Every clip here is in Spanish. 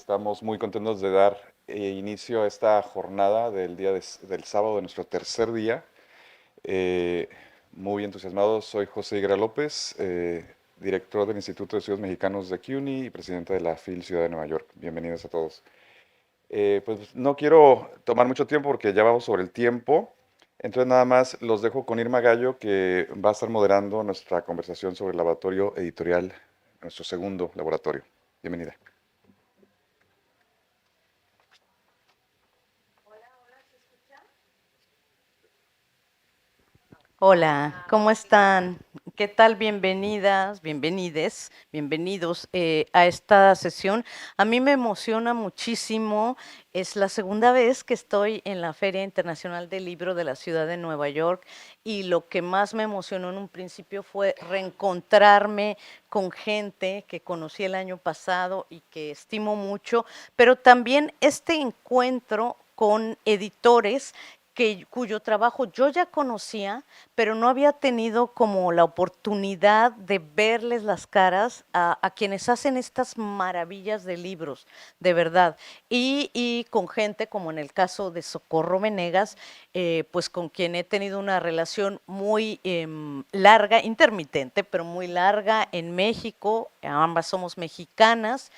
Estamos muy contentos de dar inicio a esta jornada del del sábado de nuestro tercer día. Eh, Muy entusiasmado, soy José Higuera López, director del Instituto de Estudios Mexicanos de CUNY y presidente de la FIL Ciudad de Nueva York. Bienvenidos a todos. Pues no quiero tomar mucho tiempo porque ya vamos sobre el tiempo. Entonces nada más los dejo con Irma Gallo, que va a estar moderando nuestra conversación sobre el laboratorio editorial, nuestro segundo laboratorio. Bienvenida. Hola, ¿cómo están? ¿Qué tal? Bienvenidas, bienvenides, bienvenidos a esta sesión. A mí me emociona muchísimo. Es la segunda vez que estoy en la Feria Internacional del Libro de la Ciudad de Nueva York y lo que más me emocionó en un principio fue reencontrarme con gente que conocí el año pasado y que estimo mucho, pero también este encuentro con editores cuyo trabajo yo ya conocía, pero no había tenido como la oportunidad de verles las caras a quienes hacen estas maravillas de libros, de verdad. Y con gente como en el caso de Socorro Venegas, pues con quien he tenido una relación muy larga, intermitente, pero muy larga en México. Ambas somos mexicanas.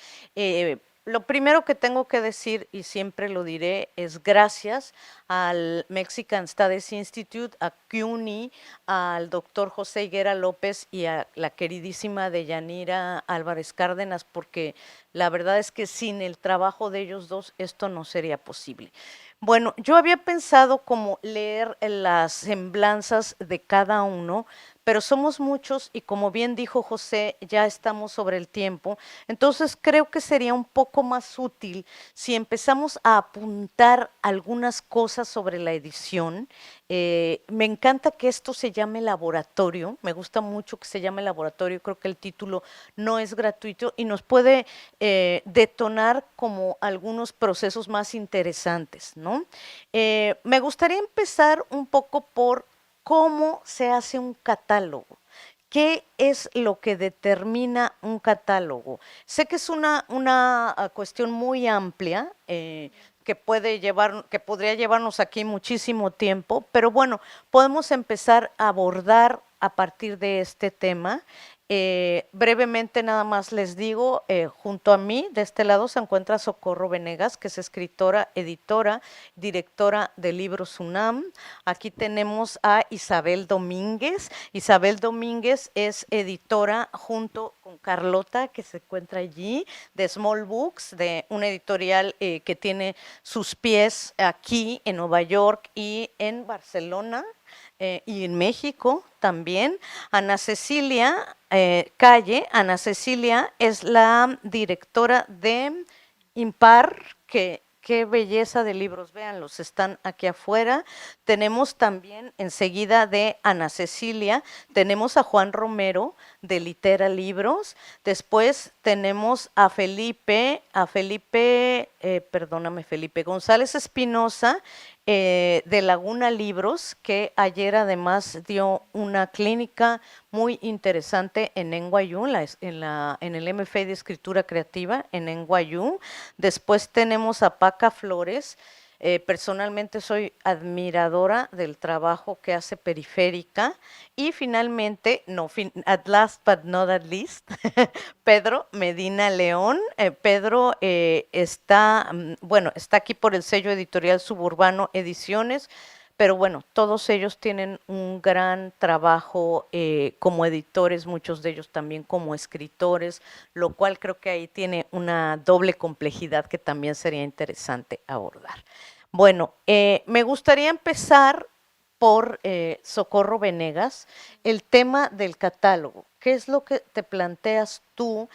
Lo primero que tengo que decir, y siempre lo diré, es gracias al Mexican Studies Institute, a CUNY, al doctor José Higuera López y a la queridísima Deyanira Álvarez Cárdenas, porque la verdad es que sin el trabajo de ellos dos esto no sería posible. Bueno, yo había pensado como leer las semblanzas de cada uno, pero somos muchos y como bien dijo José, ya estamos sobre el tiempo. Entonces creo que sería un poco más útil si empezamos a apuntar algunas cosas sobre la edición. Me encanta que esto se llame laboratorio, me gusta mucho que se llame laboratorio, creo que el título no es gratuito y nos puede detonar como algunos procesos más interesantes, ¿no? Me gustaría empezar un poco por cómo se hace un catálogo. ¿Qué es lo que determina un catálogo? Sé que es una cuestión muy amplia, que podría llevarnos aquí muchísimo tiempo, pero bueno, podemos empezar a abordar a partir de este tema. Brevemente nada más les digo, junto a mí, de este lado se encuentra Socorro Venegas, que es escritora, editora, directora de Libros UNAM. Aquí tenemos a Isabel Domínguez. Isabel Domínguez es editora junto con Carlota, que se encuentra allí, de Small Books, de una editorial que tiene sus pies aquí en Nueva York y en Barcelona. Y en México también. Ana Cecilia Calle, Ana Cecilia es la directora de Impar, que qué belleza de libros, véanlos, están aquí afuera. Tenemos también enseguida de Ana Cecilia, tenemos a Juan Romero de Litera Libros, después tenemos perdóname Felipe González Espinosa, de Laguna Libros, que ayer además dio una clínica muy interesante en NYU, en el MFA de Escritura Creativa en NYU. Después tenemos a Paca Flores. Personalmente soy admiradora del trabajo que hace Periférica. Y finalmente, no, at last but not at least, Pedro Medina León. Pedro bueno, está aquí por el sello editorial Suburbano Ediciones, pero bueno, todos ellos tienen un gran trabajo como editores, muchos de ellos también como escritores, lo cual creo que ahí tiene una doble complejidad que también sería interesante abordar. Bueno, me gustaría empezar por Socorro Venegas, el tema del catálogo. ¿Qué es lo que te planteas tú?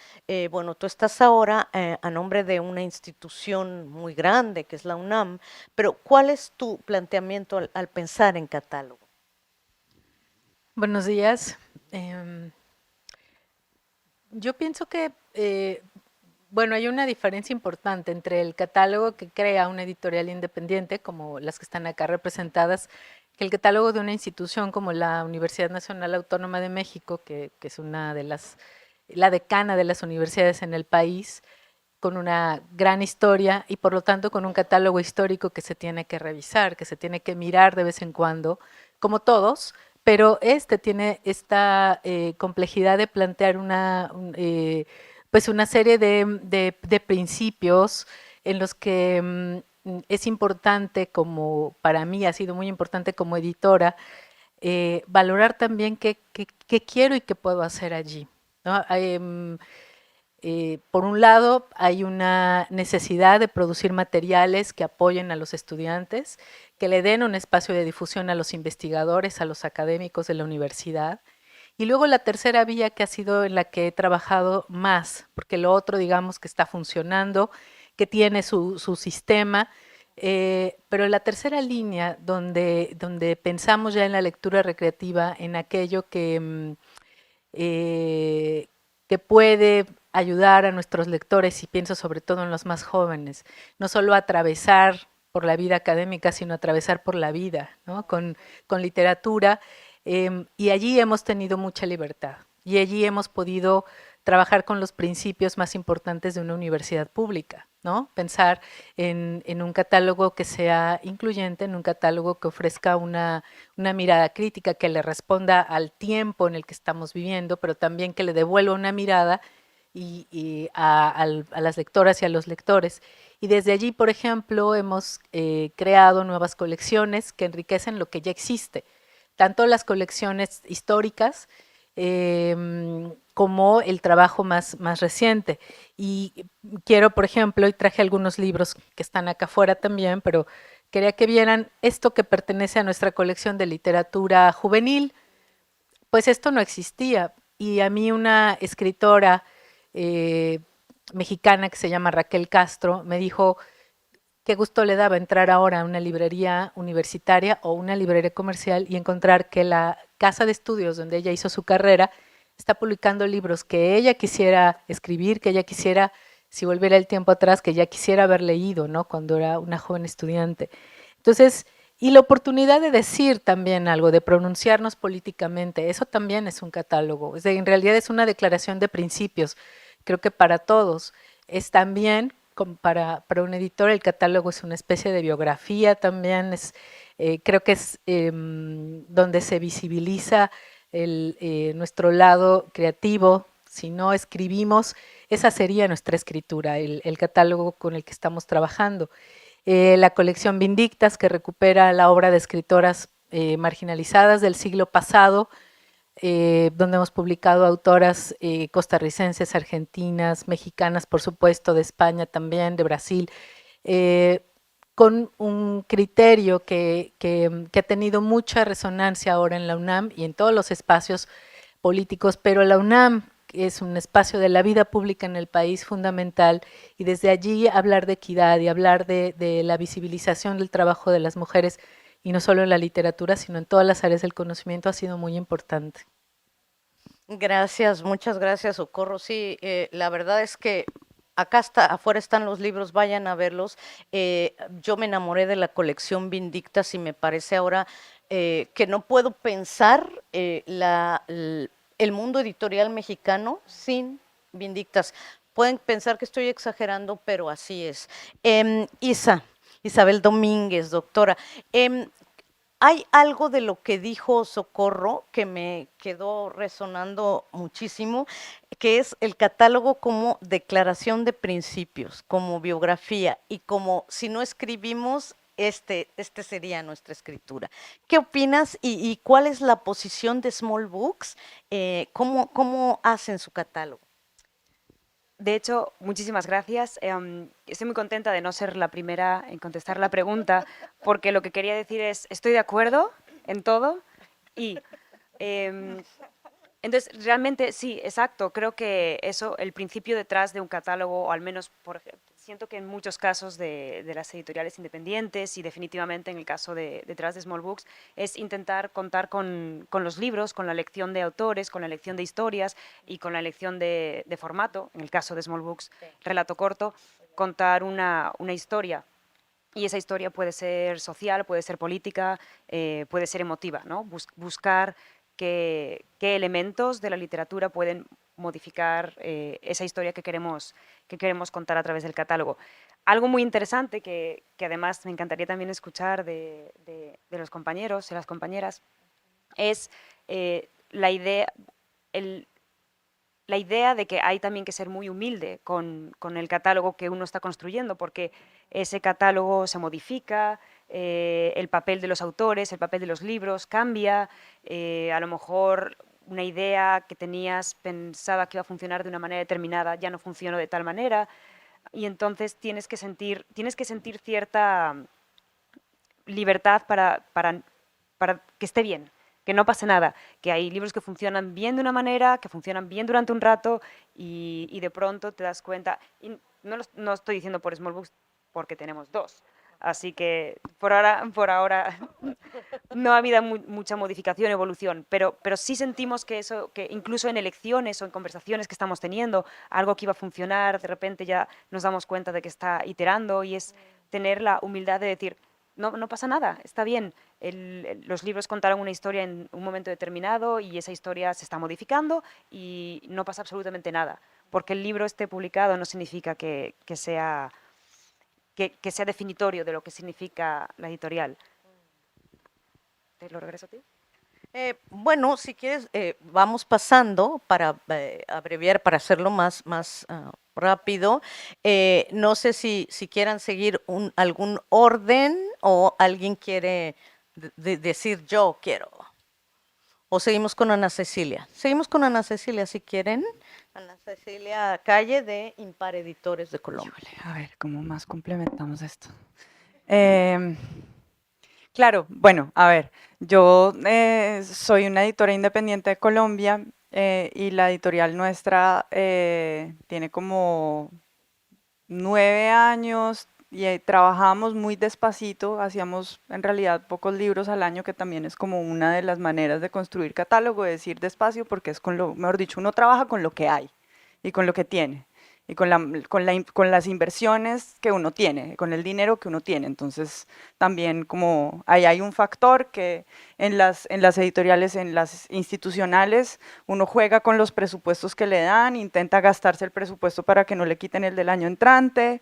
Bueno, tú estás ahora a nombre de una institución muy grande que es la UNAM, pero ¿cuál es tu planteamiento al pensar en catálogo? Buenos días. Em, yo pienso que, bueno, hay una diferencia importante entre el catálogo que crea una editorial independiente, como las que están acá representadas, que el catálogo de una institución como la Universidad Nacional Autónoma de México, que es una de la decana de las universidades en el país, con una gran historia y por lo tanto con un catálogo histórico que se tiene que revisar, que se tiene que mirar de vez en cuando, como todos, pero este tiene esta complejidad de plantear pues una serie de principios en los que es importante, como para mí ha sido muy importante como editora, valorar también qué quiero y qué puedo hacer allí, ¿no? Por un lado, hay una necesidad de producir materiales que apoyen a los estudiantes, que le den un espacio de difusión a los investigadores, a los académicos de la universidad. Y luego la tercera vía, que ha sido en la que he trabajado más, porque lo otro, digamos, que está funcionando, que tiene su sistema, pero la tercera línea, donde pensamos ya en la lectura recreativa, en aquello que puede ayudar a nuestros lectores, y pienso sobre todo en los más jóvenes, no solo a atravesar por la vida académica, sino a atravesar por la vida, ¿no? Con literatura, y allí hemos tenido mucha libertad, y allí hemos podido trabajar con los principios más importantes de una universidad pública, ¿no? Pensar en un catálogo que sea incluyente, en un catálogo que ofrezca una mirada crítica, que le responda al tiempo en el que estamos viviendo, pero también que le devuelva una mirada a las lectoras y a los lectores. Y desde allí, por ejemplo, hemos creado nuevas colecciones que enriquecen lo que ya existe, tanto las colecciones históricas como el trabajo más reciente. Y quiero, por ejemplo, y traje algunos libros que están acá afuera también, pero quería que vieran esto que pertenece a nuestra colección de literatura juvenil. Pues esto no existía. Y a mí una escritora mexicana que se llama Raquel Castro me dijo qué gusto le daba entrar ahora a una librería universitaria o una librería comercial y encontrar que la casa de estudios donde ella hizo su carrera está publicando libros que ella quisiera escribir, que ella quisiera, si volviera el tiempo atrás, que ella quisiera haber leído, ¿no? Cuando era una joven estudiante. Entonces, y la oportunidad de decir también algo, de pronunciarnos políticamente, eso también es un catálogo. En realidad es una declaración de principios, creo que para todos. Es también, para un editor, el catálogo es una especie de biografía también, creo que es donde se visibiliza nuestro lado creativo. Si no escribimos, esa sería nuestra escritura, el catálogo con el que estamos trabajando. La colección Vindictas, que recupera la obra de escritoras marginalizadas del siglo pasado, donde hemos publicado autoras costarricenses, argentinas, mexicanas, por supuesto, de España también, de Brasil, con un criterio que ha tenido mucha resonancia ahora en la UNAM y en todos los espacios políticos, pero la UNAM es un espacio de la vida pública en el país fundamental, y desde allí hablar de equidad y hablar de la visibilización del trabajo de las mujeres, y no solo en la literatura, sino en todas las áreas del conocimiento, ha sido muy importante. Gracias, muchas gracias, Socorro. Sí, la verdad es que acá afuera están los libros, vayan a verlos. Yo me enamoré de la colección Vindictas y me parece ahora que no puedo pensar el mundo editorial mexicano sin Vindictas. Pueden pensar que estoy exagerando, pero así es. Isabel Domínguez, doctora. Hay algo de lo que dijo Socorro que me quedó resonando muchísimo, que es el catálogo como declaración de principios, como biografía, y como si no escribimos, este sería nuestra escritura. ¿Qué opinas y cuál es la posición de Small Books? ¿Cómo hacen su catálogo? De hecho, muchísimas gracias. Estoy muy contenta de no ser la primera en contestar la pregunta, porque lo que quería decir es, estoy de acuerdo en todo y entonces realmente sí, exacto. Creo que eso, el principio detrás de un catálogo, o al menos por ejemplo, siento que en muchos casos de las editoriales independientes y definitivamente en el caso detrás de Small Books, es intentar contar con los libros, con la elección de autores, con la elección de historias y con la elección de formato, en el caso de Small Books, relato corto, contar una historia. Y esa historia puede ser social, puede ser política, puede ser emotiva, ¿no? Buscar qué elementos de la literatura pueden modificar esa historia que queremos contar a través del catálogo. Algo muy interesante que además me encantaría también escuchar de los compañeros y las compañeras es la idea de que hay también que ser muy humilde con el catálogo que uno está construyendo, porque ese catálogo se modifica, el papel de los autores, el papel de los libros cambia, a lo mejor una idea que tenías pensaba que iba a funcionar de una manera determinada ya no funcionó de tal manera, y entonces tienes que sentir cierta libertad para que esté bien, que no pase nada, que hay libros que funcionan bien de una manera, que funcionan bien durante un rato y de pronto te das cuenta, y no estoy diciendo por Small Books porque tenemos dos, así que por ahora no ha habido mucha modificación, evolución, pero sí sentimos que eso, que incluso en elecciones o en conversaciones que estamos teniendo, algo que iba a funcionar, de repente ya nos damos cuenta de que está iterando, y es tener la humildad de decir, no pasa nada, está bien. Los libros contaron una historia en un momento determinado y esa historia se está modificando y no pasa absolutamente nada. Porque el libro esté publicado no significa que sea definitorio de lo que significa la editorial. ¿Te lo regreso a ti? Bueno, si quieres, vamos pasando para abreviar, para hacerlo más rápido. No sé si quieran seguir algún orden o alguien quiere decir yo quiero. O seguimos con Ana Cecilia. Seguimos con Ana Cecilia si quieren. Ana Cecilia Calle de Impar Editores de Colombia. Híjole, a ver, ¿cómo más complementamos esto? Claro, bueno, a ver, yo soy una editora independiente de Colombia y la editorial nuestra tiene como 9 años y trabajamos muy despacito, hacíamos en realidad pocos libros al año, que también es como una de las maneras de construir catálogo, de decir despacio, porque es mejor dicho, uno trabaja con lo que hay y con lo que tiene y con las inversiones que uno tiene, con el dinero que uno tiene. Entonces, también como ahí hay un factor que en las editoriales, en las institucionales, uno juega con los presupuestos que le dan, intenta gastarse el presupuesto para que no le quiten el del año entrante,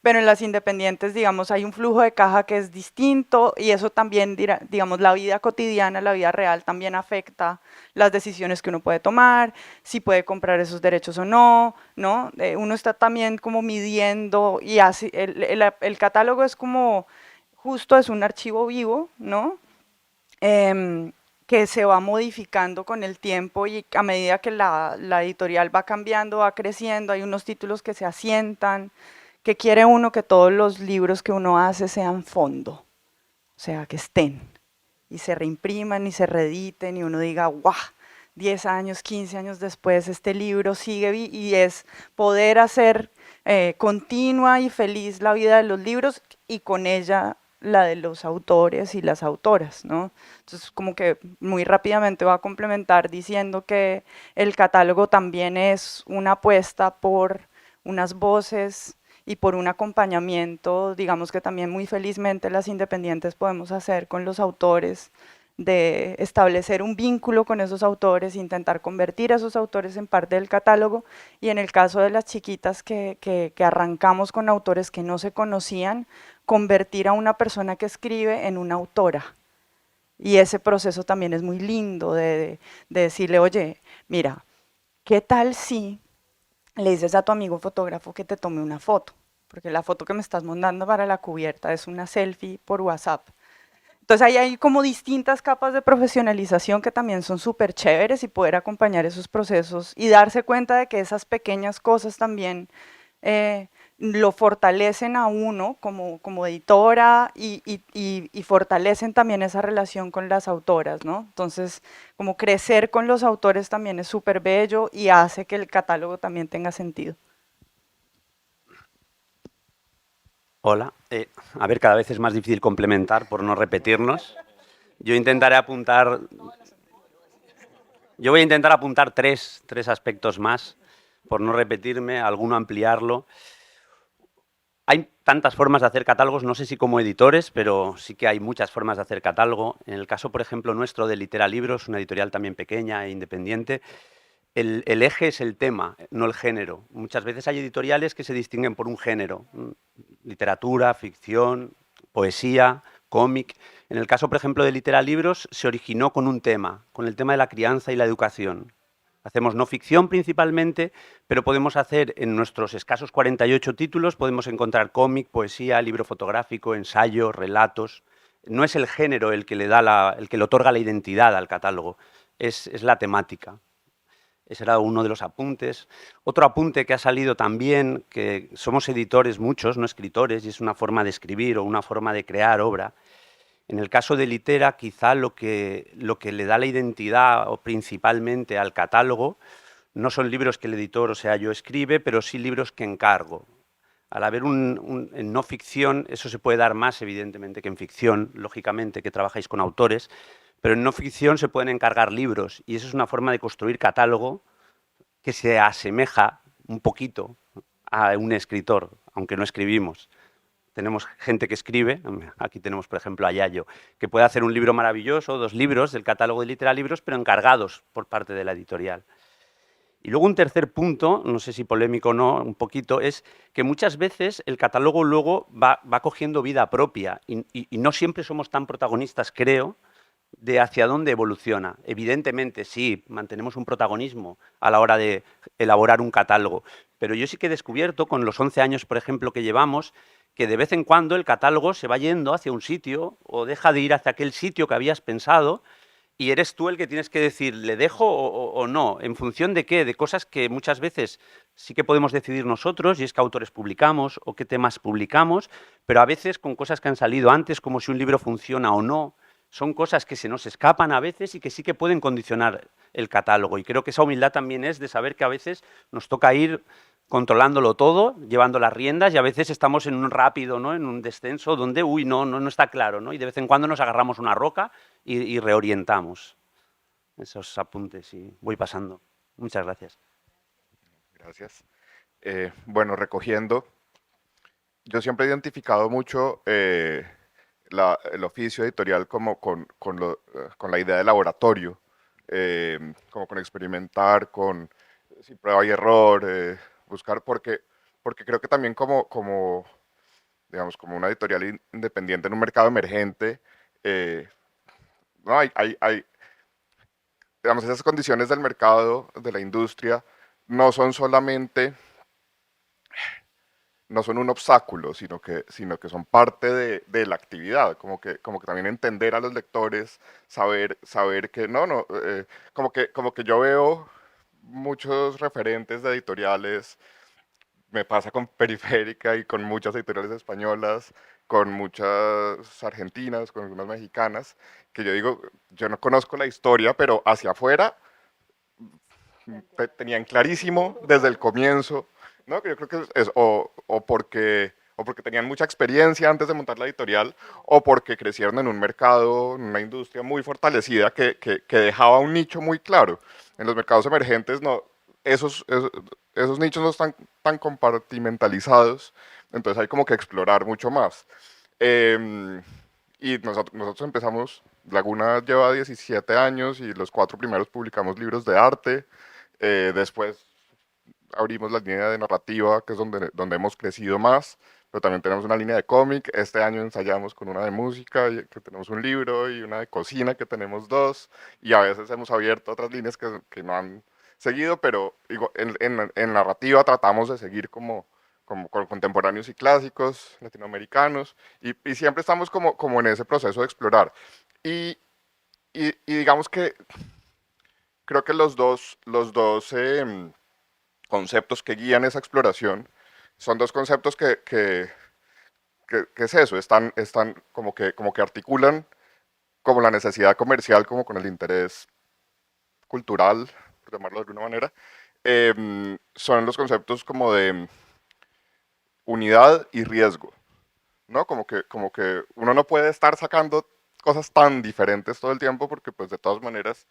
pero en las independientes, digamos, hay un flujo de caja que es distinto y eso también, digamos, la vida cotidiana, la vida real también afecta las decisiones que uno puede tomar, si puede comprar esos derechos o no, ¿no? Uno está también como midiendo y así, el catálogo es como, justo es un archivo vivo, ¿no? Que se va modificando con el tiempo y a medida que la editorial va cambiando, va creciendo, hay unos títulos que se asientan, que quiere uno que todos los libros que uno hace sean fondo, o sea, que estén y se reimpriman y se reediten y uno diga, ¡guau! 10 años, 15 años después, este libro sigue y es poder hacer continua y feliz la vida de los libros y con ella la de los autores y las autoras, ¿no? Entonces, como que muy rápidamente va a complementar diciendo que el catálogo también es una apuesta por unas voces y por un acompañamiento, digamos que también muy felizmente las independientes podemos hacer con los autores, de establecer un vínculo con esos autores, intentar convertir a esos autores en parte del catálogo, y en el caso de las chiquitas que arrancamos con autores que no se conocían, convertir a una persona que escribe en una autora. Y ese proceso también es muy lindo de decirle, oye, mira, ¿qué tal si le dices a tu amigo fotógrafo que te tome una foto? Porque la foto que me estás mandando para la cubierta es una selfie por WhatsApp. Entonces ahí hay como distintas capas de profesionalización que también son súper chéveres, y poder acompañar esos procesos y darse cuenta de que esas pequeñas cosas también lo fortalecen a uno como editora y fortalecen también esa relación con las autoras, ¿no? Entonces, como crecer con los autores también es súper bello y hace que el catálogo también tenga sentido. Hola. A ver, cada vez es más difícil complementar por no repetirnos. Yo voy a intentar apuntar tres aspectos más, por no repetirme, alguno ampliarlo. Hay tantas formas de hacer catálogos, no sé si como editores, pero sí que hay muchas formas de hacer catálogo. En el caso, por ejemplo, nuestro de Litera Libros, una editorial también pequeña e independiente, el eje es el tema, no el género. Muchas veces hay editoriales que se distinguen por un género, literatura, ficción, poesía, cómic. En el caso, por ejemplo, de Literalibros, se originó con un tema, con el tema de la crianza y la educación. Hacemos no ficción principalmente, pero podemos hacer en nuestros escasos 48 títulos, podemos encontrar cómic, poesía, libro fotográfico, ensayo, relatos. No es el género el que el que le otorga la identidad al catálogo, es la temática. Ese era uno de los apuntes. Otro apunte que ha salido también, que somos editores muchos, no escritores, y es una forma de escribir o una forma de crear obra. En el caso de Litera, quizá lo que le da la identidad o principalmente al catálogo no son libros que el editor, o sea, yo escribe, pero sí libros que encargo. Al haber en no ficción, eso se puede dar más, evidentemente, que en ficción, lógicamente, que trabajáis con autores, pero en no ficción se pueden encargar libros y eso es una forma de construir catálogo que se asemeja un poquito a un escritor, aunque no escribimos. Tenemos gente que escribe, aquí tenemos por ejemplo a Yayo, que puede hacer un libro maravilloso, 2 libros del catálogo de Literalibros, pero encargados por parte de la editorial. Y luego un tercer punto, no sé si polémico o no, un poquito, es que muchas veces el catálogo luego va cogiendo vida propia y no siempre somos tan protagonistas, creo, de hacia dónde evoluciona. Evidentemente, sí, mantenemos un protagonismo a la hora de elaborar un catálogo, pero yo sí que he descubierto, con los 11 años, por ejemplo, que llevamos, que de vez en cuando el catálogo se va yendo hacia un sitio o deja de ir hacia aquel sitio que habías pensado y eres tú el que tienes que decir, ¿le dejo o no? ¿En función de qué? De cosas que muchas veces sí que podemos decidir nosotros, y es qué autores publicamos o qué temas publicamos, pero a veces con cosas que han salido antes, como si un libro funciona o no, son cosas que se nos escapan a veces y que sí que pueden condicionar el catálogo. Y creo que esa humildad también es de saber que a veces nos toca ir controlándolo todo, llevando las riendas, y a veces estamos en un rápido, ¿no? En un descenso donde, uy, no está claro, ¿no? Y de vez en cuando nos agarramos una roca y reorientamos. Esos apuntes y voy pasando. Muchas gracias. Gracias. Bueno, recogiendo, yo siempre he identificado mucho el oficio editorial como con la idea de laboratorio, como con experimentar, con sí, prueba y error, buscar, porque creo que también digamos, como una editorial independiente en un mercado emergente, no, digamos, esas condiciones del mercado, de la industria, no son solamente no son un obstáculo, sino que son parte de la actividad, como que también entender a los lectores, saber que no, como que yo veo muchos referentes de editoriales, me pasa con Periférica y con muchas editoriales españolas, con muchas argentinas, con algunas mexicanas, que yo digo, yo no conozco la historia, pero hacia afuera tenían clarísimo desde el comienzo, ¿no? Que yo creo que o porque tenían mucha experiencia antes de montar la editorial, o porque crecieron en un mercado, en una industria muy fortalecida que dejaba un nicho muy claro. En los mercados emergentes no, esos nichos no están tan compartimentalizados, entonces hay como que explorar mucho más. Y nosotros empezamos, Laguna lleva 17 años y los 4 primeros publicamos libros de arte. Después abrimos la línea de narrativa, que es donde hemos crecido más, pero también tenemos una línea de cómic. Este año ensayamos con una de música, que tenemos un libro, y una de cocina, que tenemos 2, y a veces hemos abierto otras líneas que no han seguido, pero en narrativa tratamos de seguir como con contemporáneos y clásicos latinoamericanos, y siempre estamos como en ese proceso de explorar. Y, y digamos que creo que los dos conceptos que guían esa exploración son 2 conceptos que es eso, están como que articulan como la necesidad comercial como con el interés cultural, por llamarlo de alguna manera. Son los conceptos como de unidad y riesgo, ¿no? Como que uno no puede estar sacando cosas tan diferentes todo el tiempo porque pues de todas maneras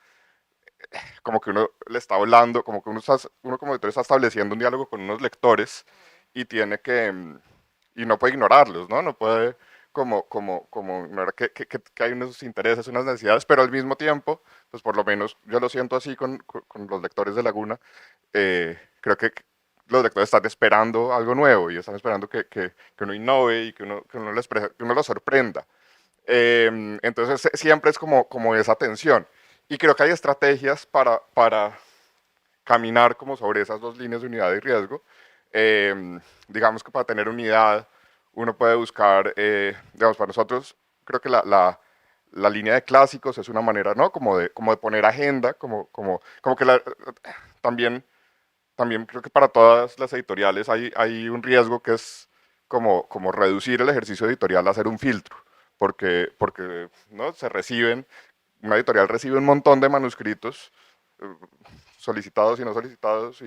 como que uno le está hablando, como que uno como editor está estableciendo un diálogo con unos lectores y tiene que, y no puede ignorarlos, ¿no? No puede como no era que hay unos intereses, unas necesidades, pero al mismo tiempo, pues por lo menos yo lo siento así con los lectores de Laguna, creo que los lectores están esperando algo nuevo y están esperando que uno innove y que uno los sorprenda. Entonces siempre es como esa tensión. Y creo que hay estrategias para caminar como sobre esas dos líneas de unidad y riesgo. Digamos que para tener unidad uno puede buscar, digamos, para nosotros creo que la línea de clásicos es una manera, ¿no? Como de poner agenda, como que también creo que para todas las editoriales hay un riesgo que es como reducir el ejercicio editorial a hacer un filtro, porque ¿no? Una editorial recibe un montón de manuscritos, solicitados y no solicitados,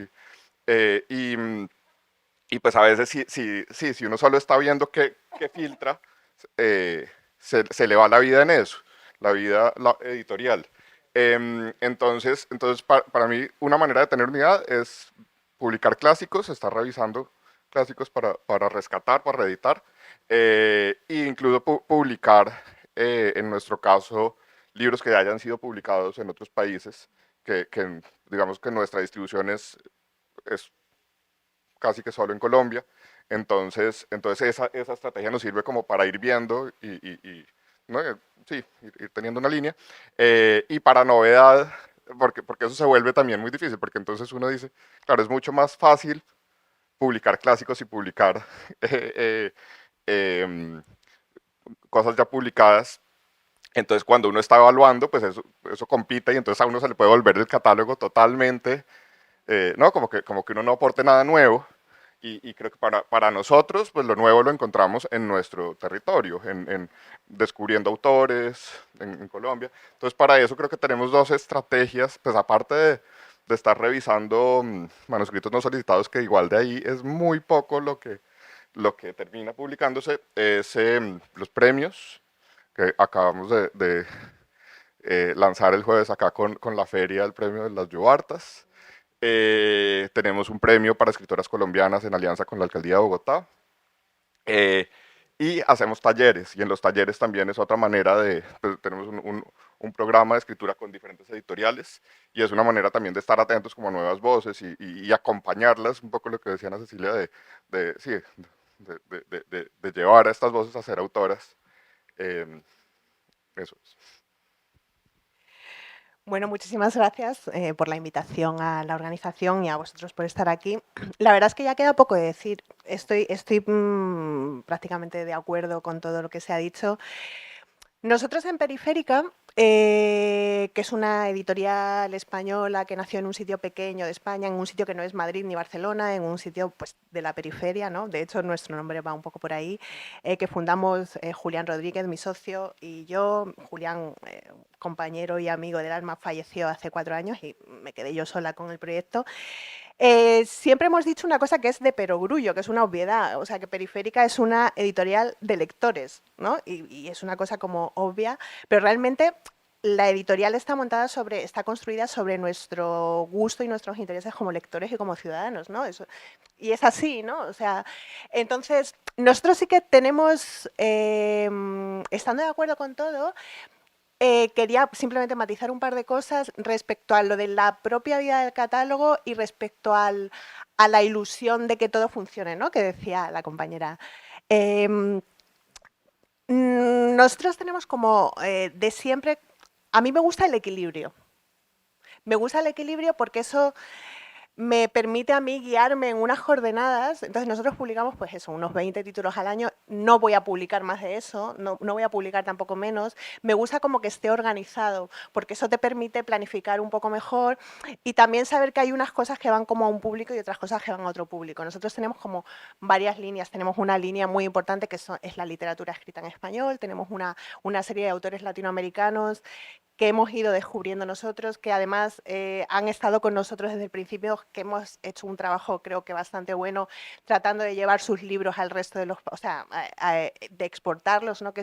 eh, y, y pues a veces si uno solo está viendo qué filtra, se le va la vida en eso, la editorial. Entonces para mí una manera de tener unidad es publicar clásicos, estar revisando clásicos para rescatar, para reeditar, e incluso publicar, en nuestro caso, libros que hayan sido publicados en otros países, que digamos que nuestra distribución es casi que solo en Colombia. Entonces esa estrategia nos sirve como para ir viendo ¿no? Sí, ir teniendo una línea. Y para novedad, porque eso se vuelve también muy difícil, porque entonces uno dice, claro, es mucho más fácil publicar clásicos y publicar em, cosas ya publicadas. Entonces cuando uno está evaluando, pues eso compite y entonces a uno se le puede volver el catálogo totalmente, ¿no? Como que uno no aporte nada nuevo. Y creo que para nosotros, pues lo nuevo lo encontramos en nuestro territorio, en descubriendo autores en Colombia. Entonces, para eso creo que tenemos dos estrategias, pues aparte de estar revisando manuscritos no solicitados, que igual de ahí es muy poco lo que termina publicándose, es los premios, que acabamos de lanzar el jueves acá con la feria del premio de las Yobartas. Tenemos un premio para escritoras colombianas en alianza con la Alcaldía de Bogotá. Y hacemos talleres, y en los talleres también es otra manera pues, tenemos un programa de escritura con diferentes editoriales, y es una manera también de estar atentos como a nuevas voces y acompañarlas, un poco lo que decía Ana Cecilia, sí, de llevar a estas voces a ser autoras. Eso es. Bueno, muchísimas gracias por la invitación a la organización y a vosotros por estar aquí. La verdad es que ya queda poco de decir. Estoy prácticamente de acuerdo con todo lo que se ha dicho. Nosotros en Periférica, que es una editorial española que nació en un sitio pequeño de España, en un sitio que no es Madrid ni Barcelona, en un sitio pues, de la periferia, ¿no? De hecho, nuestro nombre va un poco por ahí, que fundamos Julián Rodríguez, mi socio, y yo. Julián, compañero y amigo del alma, falleció hace 4 años y me quedé yo sola con el proyecto. Siempre hemos dicho una cosa que es de perogrullo, que es una obviedad, o sea, que Periférica es una editorial de lectores, ¿no? Y es una cosa como obvia, pero realmente la editorial está construida sobre nuestro gusto y nuestros intereses como lectores y como ciudadanos, ¿no? Y es así, ¿no? O sea, entonces, nosotros sí que tenemos, estando de acuerdo con todo, quería simplemente matizar un par de cosas respecto a lo de la propia vida del catálogo y respecto a la ilusión de que todo funcione, ¿no? Que decía la compañera. Nosotros tenemos como de siempre, a mí me gusta el equilibrio. Me gusta el equilibrio porque eso me permite a mí guiarme en unas coordenadas. Entonces nosotros publicamos pues eso, unos 20 títulos al año. No voy a publicar más de eso, no voy a publicar tampoco menos. Me gusta como que esté organizado, porque eso te permite planificar un poco mejor y también saber que hay unas cosas que van como a un público y otras cosas que van a otro público. Nosotros tenemos como varias líneas. Tenemos una línea muy importante que es la literatura escrita en español. Tenemos una serie de autores latinoamericanos que hemos ido descubriendo nosotros, que además han estado con nosotros desde el principio, que hemos hecho un trabajo creo que bastante bueno tratando de llevar sus libros al resto de los, o sea, de exportarlos, ¿no? Que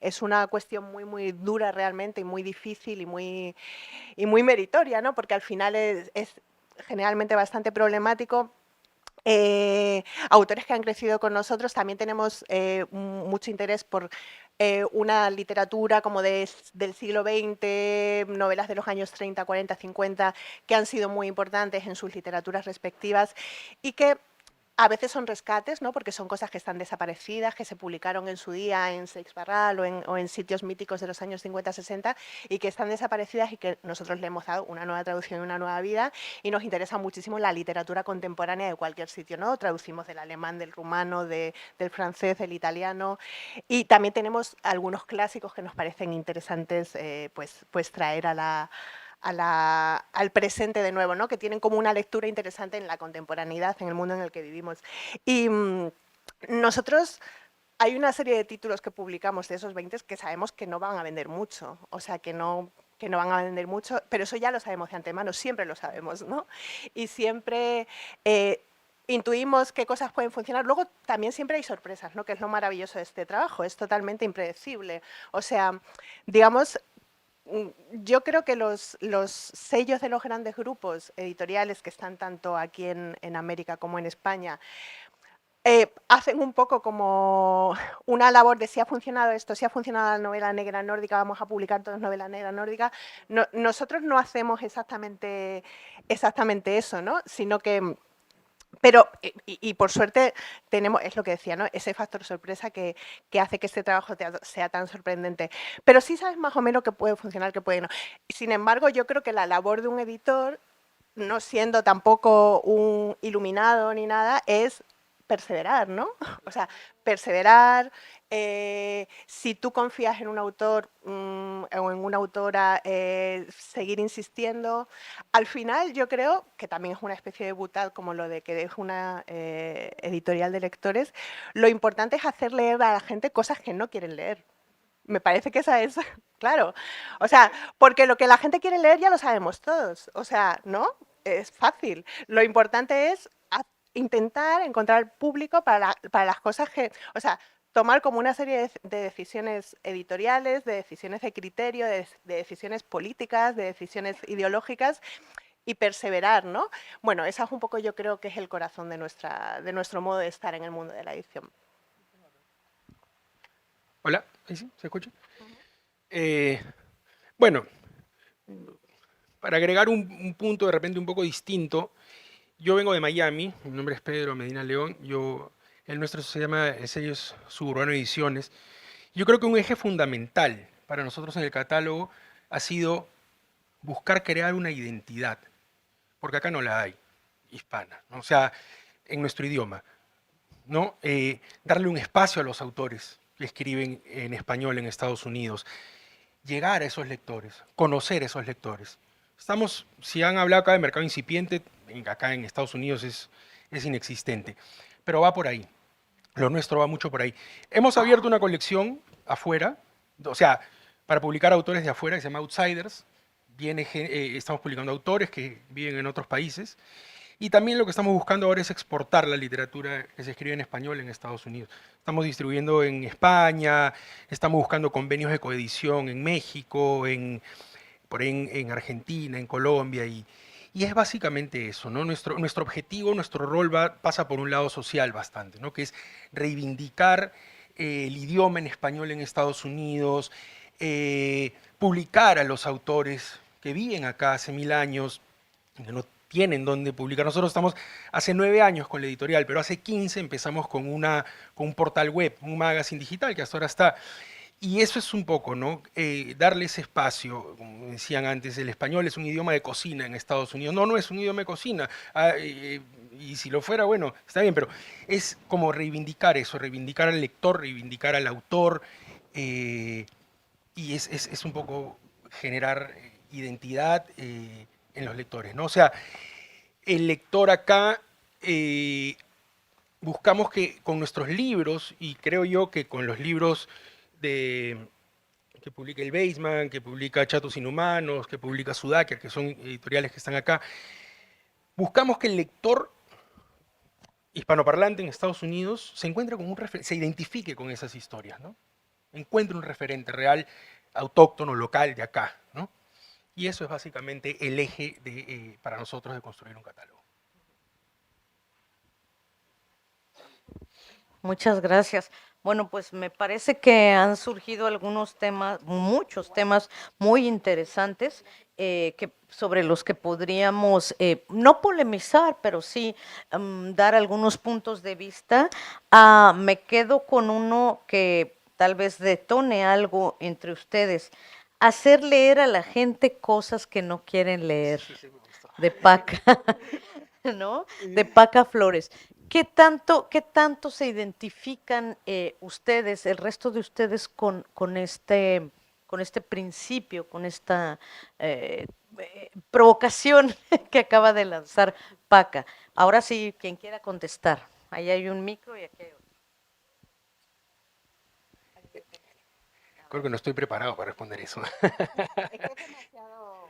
es una cuestión muy, muy dura realmente y muy difícil y muy meritoria, ¿no? Porque al final es generalmente bastante problemático. autores que han crecido con nosotros. También tenemos mucho interés por una literatura como del siglo XX, novelas de los años 30, 40, 50, que han sido muy importantes en sus literaturas respectivas y que a veces son rescates, ¿no? Porque son cosas que están desaparecidas, que se publicaron en su día en Seix Barral o en sitios míticos de los años 50, 60 y que están desaparecidas y que nosotros le hemos dado una nueva traducción y una nueva vida y nos interesa muchísimo la literatura contemporánea de cualquier sitio, ¿no? Traducimos del alemán, del rumano, del francés, del italiano y también tenemos algunos clásicos que nos parecen interesantes pues traer al presente de nuevo, ¿no? Que tienen como una lectura interesante en la contemporaneidad, en el mundo en el que vivimos. Y nosotros hay una serie de títulos que publicamos de esos 20 que sabemos que no van a vender mucho, o sea, que no van a vender mucho, pero eso ya lo sabemos de antemano, siempre lo sabemos, ¿no? Y siempre intuimos qué cosas pueden funcionar. Luego también siempre hay sorpresas, ¿no? Que es lo maravilloso de este trabajo, es totalmente impredecible. O sea, digamos, yo creo que los sellos de los grandes grupos editoriales que están tanto aquí en América como en España hacen un poco como una labor de si ha funcionado esto, si ha funcionado la novela negra nórdica, vamos a publicar todas novela negra nórdica. Nosotros no hacemos exactamente eso, ¿no? Sino que pero, y por suerte, tenemos, es lo que decía, ¿no? Ese factor sorpresa que hace que este trabajo sea tan sorprendente. Pero sí sabes más o menos que puede funcionar, que puede no. Sin embargo, yo creo que la labor de un editor, no siendo tampoco un iluminado ni nada, es perseverar, ¿no? O sea, perseverar, si tú confías en un autor o en una autora, seguir insistiendo. Al final yo creo que también es una especie de butad como lo de que es una editorial de lectores. Lo importante es hacer leer a la gente cosas que no quieren leer. Me parece que esa es, claro. O sea, porque lo que la gente quiere leer ya lo sabemos todos. O sea, ¿no? Es fácil. Lo importante es intentar encontrar público para las cosas que, o sea, tomar como una serie de decisiones editoriales, de decisiones de criterio, de decisiones políticas, de decisiones ideológicas y perseverar, ¿no? Bueno, esa es un poco, yo creo que es el corazón de nuestro modo de estar en el mundo de la edición. Hola, ¿ahí sí? ¿Se escucha? Bueno, para agregar un punto de repente un poco distinto, yo vengo de Miami, mi nombre es Pedro Medina León, el nuestro se llama el sello Suburbano Ediciones. Yo creo que un eje fundamental para nosotros en el catálogo ha sido buscar crear una identidad, porque acá no la hay, hispana, ¿no? O sea, en nuestro idioma, ¿no? Darle un espacio a los autores que escriben en español en Estados Unidos, llegar a esos lectores, conocer a esos lectores. Si han hablado acá de mercado incipiente, acá en Estados Unidos es inexistente, pero va por ahí. Lo nuestro va mucho por ahí. Hemos abierto una colección afuera, o sea, para publicar autores de afuera, que se llama Outsiders. Estamos publicando autores que viven en otros países. Y también lo que estamos buscando ahora es exportar la literatura que se escribe en español en Estados Unidos. Estamos distribuyendo en España, estamos buscando convenios de coedición en México, por ahí en Argentina, en Colombia, y es básicamente eso, ¿no? Nuestro objetivo, nuestro rol pasa por un lado social bastante, ¿no? Que es reivindicar el idioma en español en Estados Unidos, publicar a los autores que viven acá hace 1000 años, que no tienen dónde publicar. Nosotros estamos hace 9 años con la editorial, pero hace 15 empezamos con un portal web, un magazine digital que hasta ahora está. Y eso es un poco, ¿no? Darle ese espacio, como decían antes, el español es un idioma de cocina en Estados Unidos. No, no es un idioma de cocina. Y si lo fuera, bueno, está bien, pero es como reivindicar eso, reivindicar al lector, reivindicar al autor, y es un poco generar identidad en los lectores, ¿no? O sea, el lector acá buscamos que con nuestros libros, y creo yo que con los libros que publica el Baseman, que publica Chatos Inhumanos, que publica Sudaker, que son editoriales que están acá, buscamos que el lector hispanoparlante en Estados Unidos se encuentre con se identifique con esas historias, ¿no? Encuentre un referente real, autóctono, local, de acá, ¿no? Y eso es básicamente el eje para nosotros de construir un catálogo. Muchas gracias. Bueno, pues me parece que han surgido algunos temas, muchos temas muy interesantes sobre los que podríamos no polemizar, pero sí dar algunos puntos de vista. Me quedo con uno que tal vez detone algo entre ustedes. Hacer leer a la gente cosas que no quieren leer, de Paca, ¿no? De Paca Flores. Qué tanto se identifican ustedes, el resto de ustedes, con este principio, con esta provocación que acaba de lanzar Paca? Ahora sí, quien quiera contestar. Ahí hay un micro y aquí hay otro. Creo que no estoy preparado para responder eso.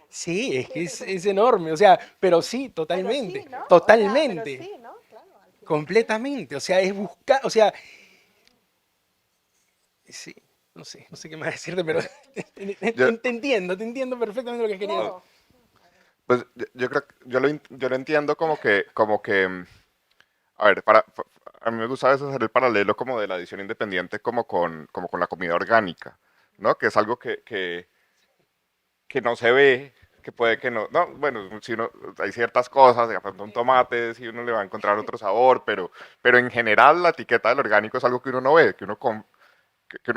Sí, es que es enorme, o sea, pero sí, totalmente, totalmente, completamente, o sea, es buscar, o sea, sí, no sé qué más decirte, pero Yo- te entiendo perfectamente lo que querías decir. Pues yo creo que yo lo entiendo a ver, a mí me gusta a veces hacer el paralelo como de la edición independiente como con la comida orgánica, ¿no? Que es algo que no se ve, que puede que no, bueno, si uno, hay ciertas cosas, de pronto un tomate, si uno le va a encontrar otro sabor, pero en general la etiqueta del orgánico es algo que uno no ve, que uno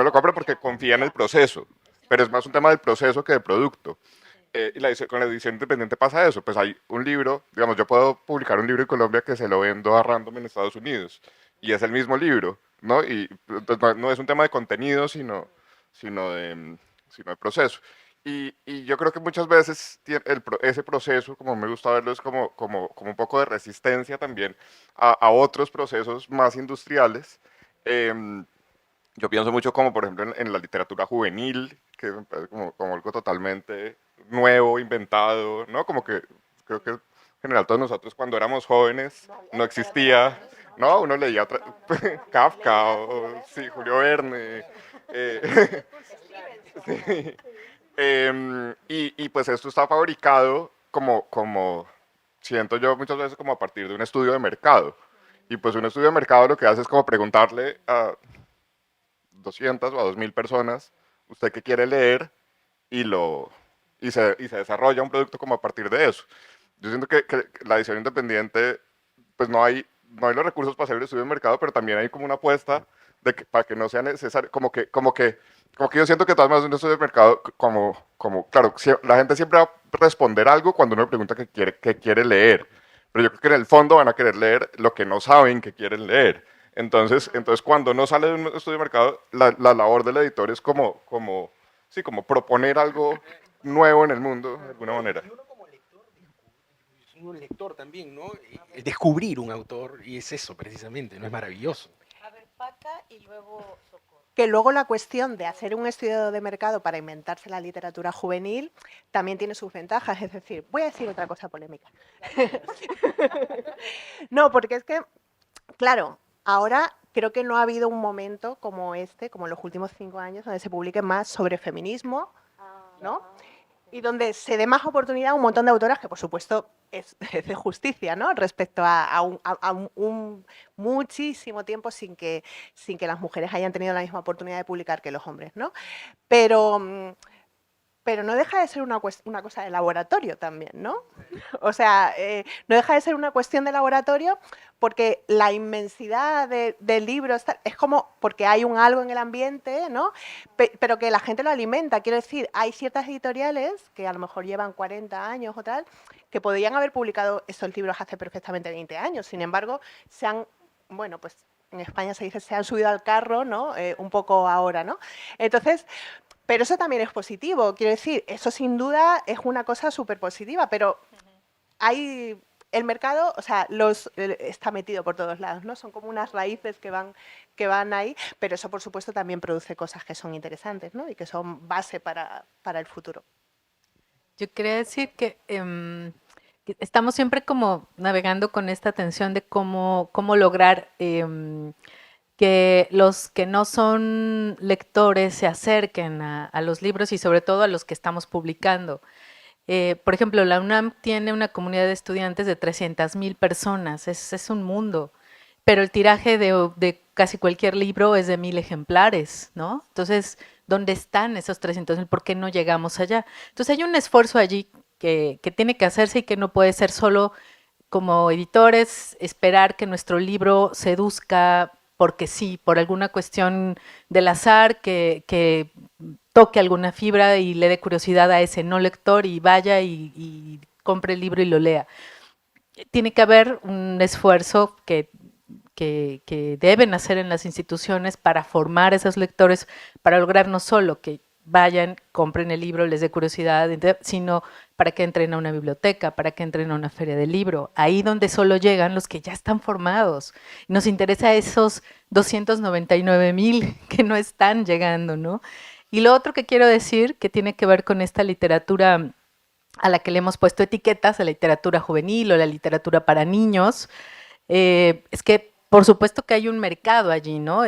lo compra porque confía en el proceso, pero es más un tema del proceso que del producto. Con la edición independiente pasa eso, pues hay un libro, digamos, yo puedo publicar un libro en Colombia que se lo vendo a random en Estados Unidos, y es el mismo libro, ¿no? Y pues, no es un tema de contenido, sino sino de proceso. Y yo creo que muchas veces ese proceso, como me gusta verlo, es como un poco de resistencia también a otros procesos más industriales. Em, yo pienso mucho como, por ejemplo, en la literatura juvenil, que me parece como algo totalmente nuevo, inventado, ¿no? Como que creo que en general todos nosotros cuando éramos jóvenes no existía, ¿no? Uno leía Kafka o sí, Julio Verne. eh, sí. Y pues esto está fabricado siento yo muchas veces como a partir de un estudio de mercado. Y pues un estudio de mercado lo que hace es como preguntarle a 200 o a 2000 personas, usted qué quiere leer y, y se desarrolla un producto como a partir de eso. Yo siento que la edición independiente, pues no hay los recursos para hacer el estudio de mercado, pero también hay como una apuesta para que no sea necesario, como que yo siento que todas más un estudio de mercado, claro, la gente siempre va a responder algo cuando uno le pregunta qué quiere leer, pero yo creo que en el fondo van a querer leer lo que no saben que quieren leer. Entonces cuando no sale de un estudio de mercado, la labor del editor es sí, como proponer algo nuevo en el mundo, de alguna manera. Y uno como lector, un lector también, ¿no? El descubrir un autor, y es eso precisamente, ¿no? Es maravilloso. A ver, Paca y luego Socorro. Que luego la cuestión de hacer un estudio de mercado para inventarse la literatura juvenil también tiene sus ventajas. Es decir, voy a decir otra cosa polémica. No, porque es que, claro, ahora creo que no ha habido un momento como este, como en los últimos 5 años, donde se publique más sobre feminismo, ¿no? Y donde se dé más oportunidad a un montón de autoras que, por supuesto, es de justicia, ¿no? Respecto a un muchísimo tiempo sin que las mujeres hayan tenido la misma oportunidad de publicar que los hombres, ¿no? Pero no deja de ser una cosa de laboratorio también, ¿no? O sea, no deja de ser una cuestión de laboratorio porque la inmensidad de libros es como porque hay un algo en el ambiente, ¿no? Pero que la gente lo alimenta. Quiero decir, hay ciertas editoriales que a lo mejor llevan 40 años o tal, que podrían haber publicado esos libros hace perfectamente 20 años. Sin embargo, bueno, pues en España se dice, se han subido al carro, ¿no? Un poco ahora, ¿no? Entonces, pero eso también es positivo, quiero decir, eso sin duda es una cosa súper positiva, pero hay el mercado, o sea, está metido por todos lados, ¿no? Son como unas raíces que van ahí, pero eso por supuesto también produce cosas que son interesantes, ¿no? Y que son base para el futuro. Yo quería decir que estamos siempre como navegando con esta tensión de cómo lograr que los que no son lectores se acerquen a los libros y sobre todo a los que estamos publicando. Por ejemplo, la UNAM tiene una comunidad de estudiantes de 300,000 personas, es un mundo. pero el tiraje de casi cualquier libro es de 1000 ejemplares, ¿no? Entonces, ¿dónde están esos 300,000? ¿Por qué no llegamos allá? Entonces hay un esfuerzo allí que tiene que hacerse y que no puede ser solo como editores esperar que nuestro libro seduzca porque sí, por alguna cuestión del azar, que toque alguna fibra y le dé curiosidad a ese no lector y vaya y compre el libro y lo lea. Tiene que haber un esfuerzo que deben hacer en las instituciones para formar a esos lectores, para lograr no solo que vayan, compren el libro, les dé curiosidad, sino para que entren a una biblioteca, para que entren a una feria del libro, ahí donde solo llegan los que ya están formados. Nos interesa esos 299,000 que no están llegando, ¿no? Y lo otro que quiero decir, que tiene que ver con esta literatura a la que le hemos puesto etiquetas, a la literatura juvenil o la literatura para niños, es que por supuesto que hay un mercado allí, ¿no?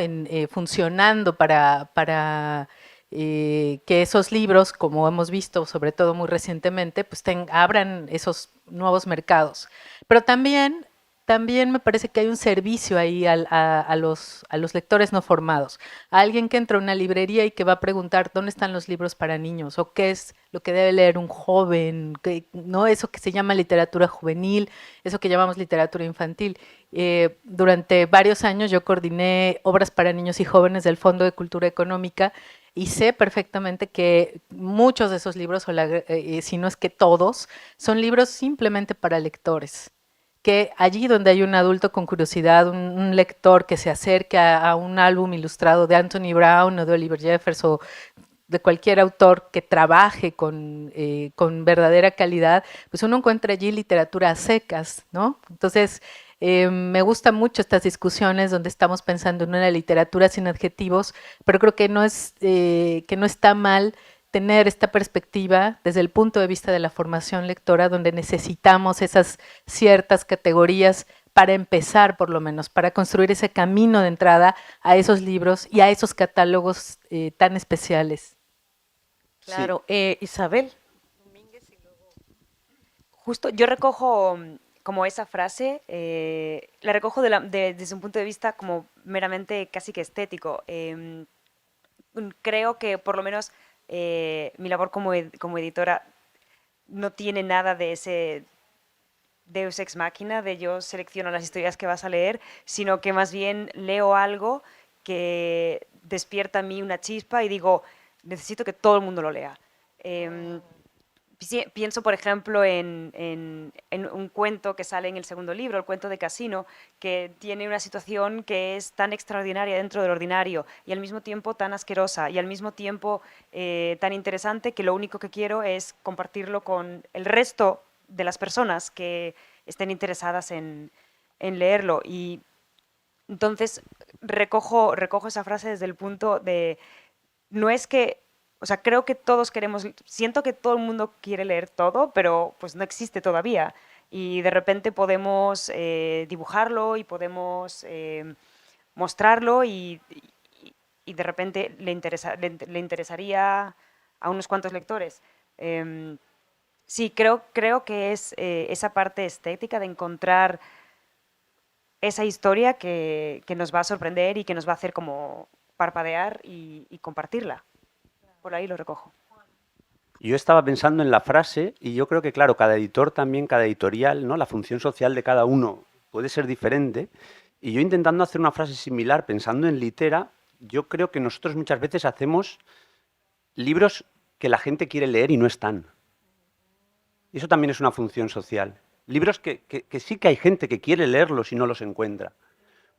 Funcionando para que esos libros, como hemos visto, sobre todo muy recientemente, pues abran esos nuevos mercados. Pero también me parece que hay un servicio ahí a los lectores no formados. A alguien que entra a una librería y que va a preguntar dónde están los libros para niños o qué es lo que debe leer un joven, ¿no? Eso que se llama literatura juvenil, eso que llamamos literatura infantil. Durante varios años yo coordiné obras para niños y jóvenes del Fondo de Cultura Económica y sé perfectamente que muchos de esos libros, si no es que todos, son libros simplemente para lectores. Que allí donde hay un adulto con curiosidad, un lector que se acerque a un álbum ilustrado de Anthony Brown o de Oliver Jeffers o de cualquier autor que trabaje con verdadera calidad, pues uno encuentra allí literatura a secas, ¿no? Entonces, me gustan mucho estas discusiones donde estamos pensando en una literatura sin adjetivos, pero creo que no está mal tener esta perspectiva desde el punto de vista de la formación lectora, donde necesitamos esas ciertas categorías para empezar, por lo menos, para construir ese camino de entrada a esos libros y a esos catálogos tan especiales. Claro, Isabel. Justo, yo recojo como esa frase, la recojo desde un punto de vista como meramente casi que estético. Creo que por lo menos mi labor como editora no tiene nada de ese deus ex machina, de yo selecciono las historias que vas a leer, sino que más bien leo algo que despierta en mí una chispa y digo, necesito que todo el mundo lo lea. Pienso, por ejemplo, en un cuento que sale en el segundo libro, el cuento de Casino, que tiene una situación que es tan extraordinaria dentro del ordinario y al mismo tiempo tan asquerosa y al mismo tiempo tan interesante que lo único que quiero es compartirlo con el resto de las personas que estén interesadas en leerlo. Y entonces recojo esa frase desde el punto de, no es que, o sea, creo que todos siento que todo el mundo quiere leer todo, pero pues no existe todavía. Y de repente podemos dibujarlo y podemos mostrarlo y de repente le interesaría a unos cuantos lectores. Sí, creo que es esa parte estética de encontrar esa historia que nos va a sorprender y que nos va a hacer como parpadear y compartirla. Por ahí lo recojo. Yo estaba pensando en la frase y yo creo que, claro, cada editor también, cada editorial, ¿no? La función social de cada uno puede ser diferente. Y yo intentando hacer una frase similar, pensando en litera, yo creo que nosotros muchas veces hacemos libros que la gente quiere leer y no están. Y eso también es una función social. Libros que sí que hay gente que quiere leerlos y no los encuentra.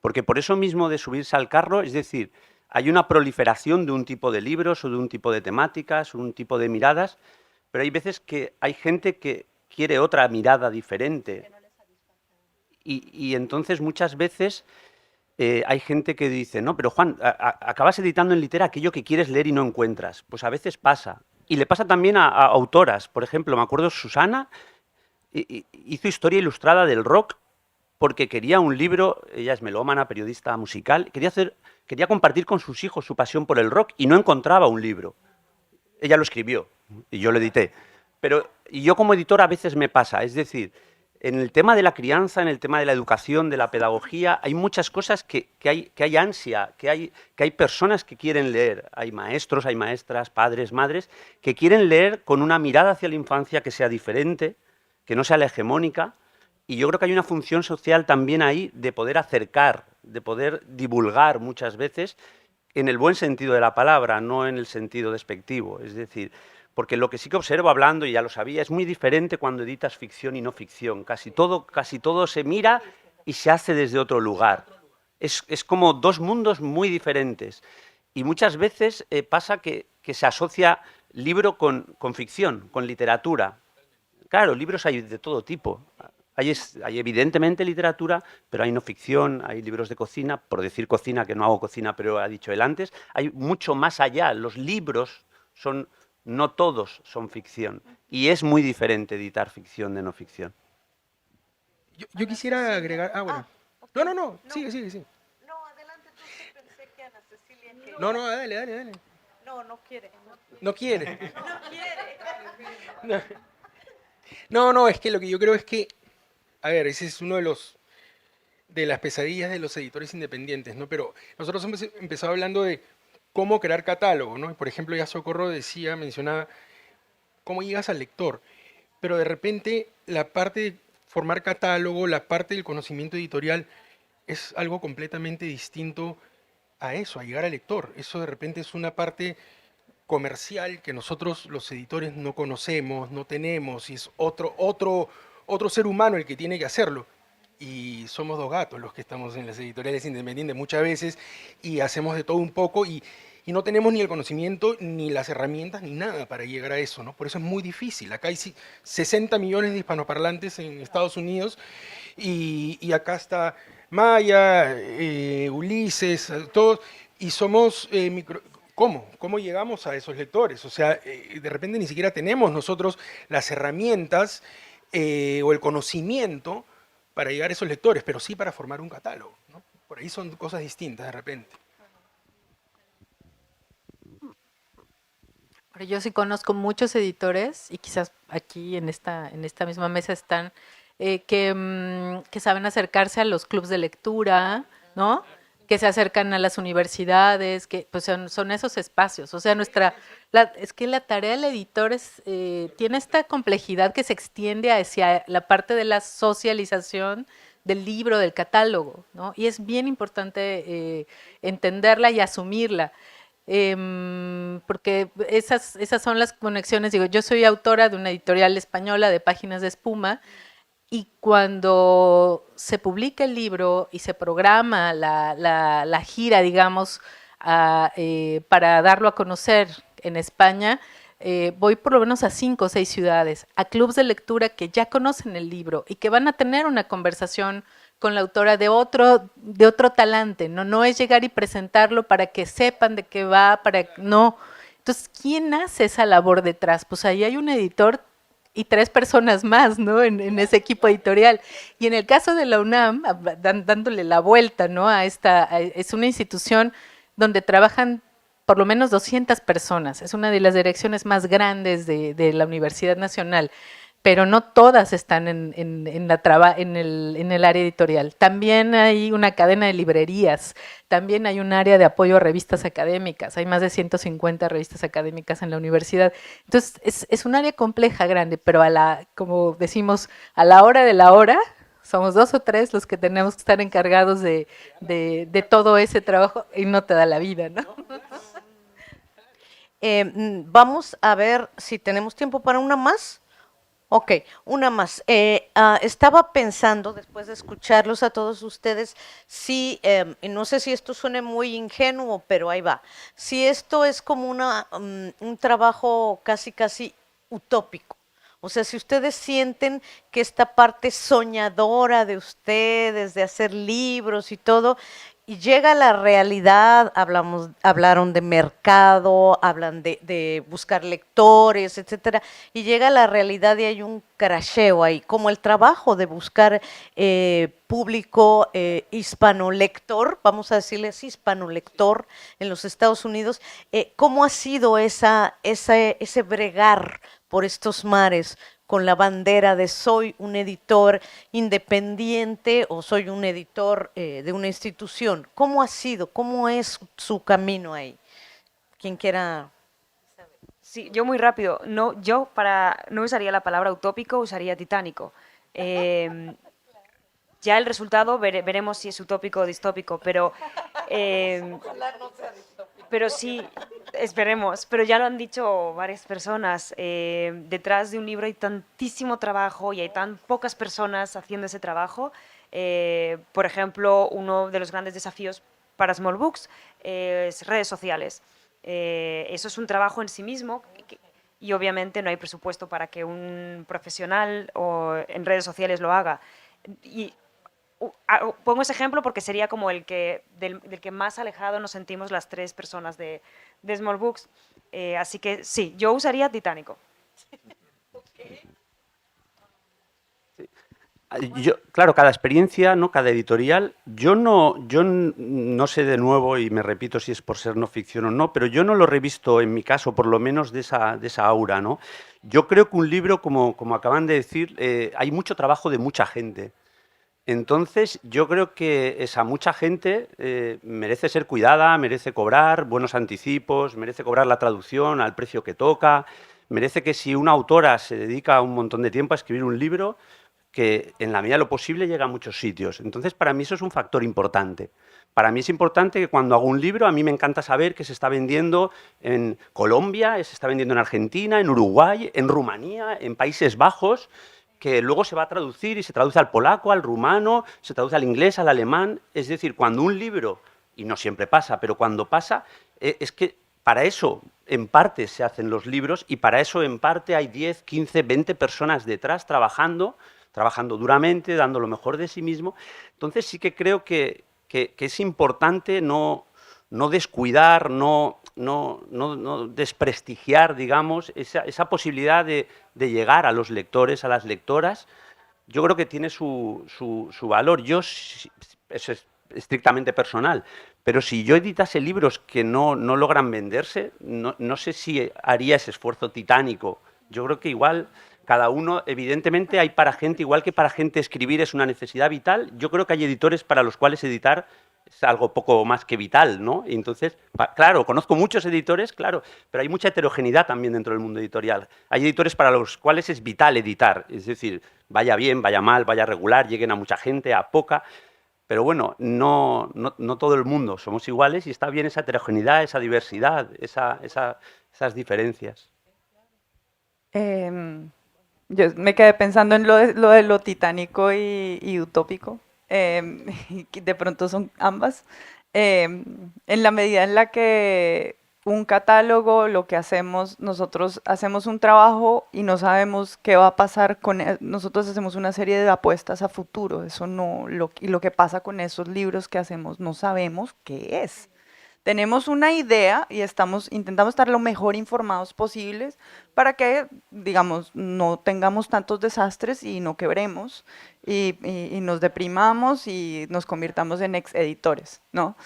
Porque por eso mismo de subirse al carro, es decir, hay una proliferación de un tipo de libros o de un tipo de temáticas, un tipo de miradas, pero hay veces que hay gente que quiere otra mirada diferente. Y entonces muchas veces hay gente que dice, no, pero Juan, acabas editando en litera aquello que quieres leer y no encuentras. Pues a veces pasa. Y le pasa también a autoras. Por ejemplo, me acuerdo Susana hizo historia ilustrada del rock porque quería un libro, ella es melómana, periodista musical, quería compartir con sus hijos su pasión por el rock y no encontraba un libro. Ella lo escribió y yo lo edité. Y yo como editor a veces me pasa, es decir, En el tema de la crianza, en el tema de la educación, de la pedagogía, hay muchas cosas que hay ansia, que hay personas que quieren leer. Hay maestros, hay maestras, padres, madres, que quieren leer con una mirada hacia la infancia que sea diferente, que no sea la hegemónica. Y yo creo que hay una función social también ahí de poder acercar, de poder divulgar muchas veces, en el buen sentido de la palabra, no en el sentido despectivo. Es decir, porque lo que sí que observo hablando, y ya lo sabía, es muy diferente cuando editas ficción y no ficción. Casi todo se mira y se hace desde otro lugar. Es como dos mundos muy diferentes. Y muchas veces pasa que se asocia libro con ficción, con literatura. Claro, libros hay de todo tipo. Hay evidentemente literatura, pero hay no ficción, hay libros de cocina, por decir cocina, que no hago cocina, pero ha dicho él antes. Hay mucho más allá. Los libros son... No todos son ficción. Y es muy diferente editar ficción de no ficción. Yo quisiera agregar... Ah, bueno. No, sigue. No, adelante tú, que pensé que Ana Cecilia... No, dale. No quiere. No quiere. No, es que lo que yo creo es que... A ver, ese es uno de las pesadillas de los editores independientes, ¿no? Pero nosotros hemos empezado hablando de cómo crear catálogo, ¿no? Por ejemplo, ya Socorro mencionaba cómo llegas al lector, pero de repente la parte de formar catálogo, la parte del conocimiento editorial es algo completamente distinto a eso, a llegar al lector. Eso de repente es una parte comercial que nosotros los editores no conocemos, no tenemos, y es otro ser humano el que tiene que hacerlo. Y somos dos gatos los que estamos en las editoriales independientes muchas veces y hacemos de todo un poco y no tenemos ni el conocimiento, ni las herramientas, ni nada para llegar a eso, ¿no? Por eso es muy difícil. Acá hay 60 millones de hispanoparlantes en Estados Unidos y acá está Maya, Ulises, todos, y somos ¿Cómo llegamos a esos lectores? O sea, de repente ni siquiera tenemos nosotros las herramientas o el conocimiento para llegar a esos lectores, pero sí para formar un catálogo, ¿no? Por ahí son cosas distintas de repente. Pero yo sí conozco muchos editores, y quizás aquí en esta misma mesa están, que saben acercarse a los clubes de lectura, ¿no? Que se acercan a las universidades, que pues son esos espacios. O sea, es que la tarea del editor tiene esta complejidad que se extiende hacia la parte de la socialización del libro, del catálogo, ¿no? Y es bien importante entenderla y asumirla. Porque esas son las conexiones. Digo, yo soy autora de una editorial española de Páginas de Espuma, y cuando se publica el libro y se programa la gira, digamos, para darlo a conocer en España, voy por lo menos a 5 o 6 ciudades, a clubes de lectura que ya conocen el libro y que van a tener una conversación con la autora de otro talante. No es llegar y presentarlo para que sepan de qué va, no. Entonces, ¿quién hace esa labor detrás? Pues ahí hay un editor y 3 personas más, ¿no? En ese equipo editorial. Y en el caso de la UNAM, dándole la vuelta, ¿no? Es una institución donde trabajan por lo menos 200 personas. Es una de las direcciones más grandes de la Universidad Nacional, pero no todas están en el área editorial. También hay una cadena de librerías, también hay un área de apoyo a revistas académicas, hay más de 150 revistas académicas en la universidad. Entonces, es un área compleja, grande, pero como decimos, a la hora de la hora, somos 2 o 3 los que tenemos que estar encargados de todo ese trabajo, y no te da la vida, ¿no? Vamos a ver si tenemos tiempo para una más. Ok, una más. Estaba pensando, después de escucharlos a todos ustedes, y no sé si esto suene muy ingenuo, pero ahí va, si esto es como un trabajo casi utópico. O sea, si ustedes sienten que esta parte soñadora de ustedes, de hacer libros y todo, y llega a la realidad, hablaron de mercado, hablan de buscar lectores, etcétera, y llega a la realidad y hay un crasheo ahí, como el trabajo de buscar público hispanolector, vamos a decirles hispanolector en los Estados Unidos. ¿Cómo ha sido ese bregar por estos mares con la bandera de soy un editor independiente o soy un editor de una institución. ¿Cómo ha sido? ¿Cómo es su camino ahí? Quien quiera. Sí, yo muy rápido. No, no usaría la palabra utópico, usaría titánico. Ya el resultado veremos si es utópico o distópico, pero sí, esperemos. Pero ya lo han dicho varias personas. Detrás de un libro hay tantísimo trabajo y hay tan pocas personas haciendo ese trabajo. Por ejemplo, uno de los grandes desafíos para Small Books es redes sociales. Eso es un trabajo en sí mismo y obviamente no hay presupuesto para que un profesional en redes sociales lo haga. Y pongo ese ejemplo porque sería como del que más alejado nos sentimos las tres personas de Small Books. Así que sí, yo usaría Titánico. Claro, cada experiencia, ¿no? Cada editorial, yo no sé de nuevo, y me repito si es por ser no ficción o no, pero yo no lo he revisto, en mi caso, por lo menos de esa aura, ¿no? Yo creo que un libro, como acaban de decir, hay mucho trabajo de mucha gente. Entonces, yo creo que esa mucha gente merece ser cuidada, merece cobrar buenos anticipos, merece cobrar la traducción al precio que toca, merece que si una autora se dedica un montón de tiempo a escribir un libro, que en la medida de lo posible llega a muchos sitios. Entonces, para mí eso es un factor importante. Para mí es importante que cuando hago un libro, a mí me encanta saber que se está vendiendo en Colombia, se está vendiendo en Argentina, en Uruguay, en Rumanía, en Países Bajos, que luego se va a traducir y se traduce al polaco, al rumano, se traduce al inglés, al alemán. Es decir, cuando un libro, y no siempre pasa, pero cuando pasa, es que para eso en parte se hacen los libros y para eso en parte hay 10, 15, 20 personas detrás trabajando duramente, dando lo mejor de sí mismo. Entonces sí que creo que es importante no descuidar, no desprestigiar, digamos, esa posibilidad de llegar a los lectores, a las lectoras. Yo creo que tiene su valor. Eso es estrictamente personal, pero si yo editase libros que no logran venderse, no sé si haría ese esfuerzo titánico. Yo creo que igual cada uno, evidentemente hay para gente, igual que para gente escribir es una necesidad vital, yo creo que hay editores para los cuales editar es algo poco más que vital, ¿no? Y entonces, claro, conozco muchos editores, claro, pero hay mucha heterogeneidad también dentro del mundo editorial. Hay editores para los cuales es vital editar, es decir, vaya bien, vaya mal, vaya regular, lleguen a mucha gente, a poca, pero bueno, no todo el mundo somos iguales y está bien esa heterogeneidad, esa diversidad, esas diferencias. Yo me quedé pensando en lo de lo titánico y utópico, que de pronto son ambas, en la medida en la que un catálogo, lo que hacemos, nosotros hacemos un trabajo y no sabemos qué va a pasar con él. Nosotros hacemos una serie de apuestas a futuro, eso no, y lo que pasa con esos libros que hacemos no sabemos qué es. Tenemos una idea y intentamos estar lo mejor informados posibles para que, digamos, no tengamos tantos desastres y no quebremos y nos deprimamos y nos convirtamos en ex editores, ¿no?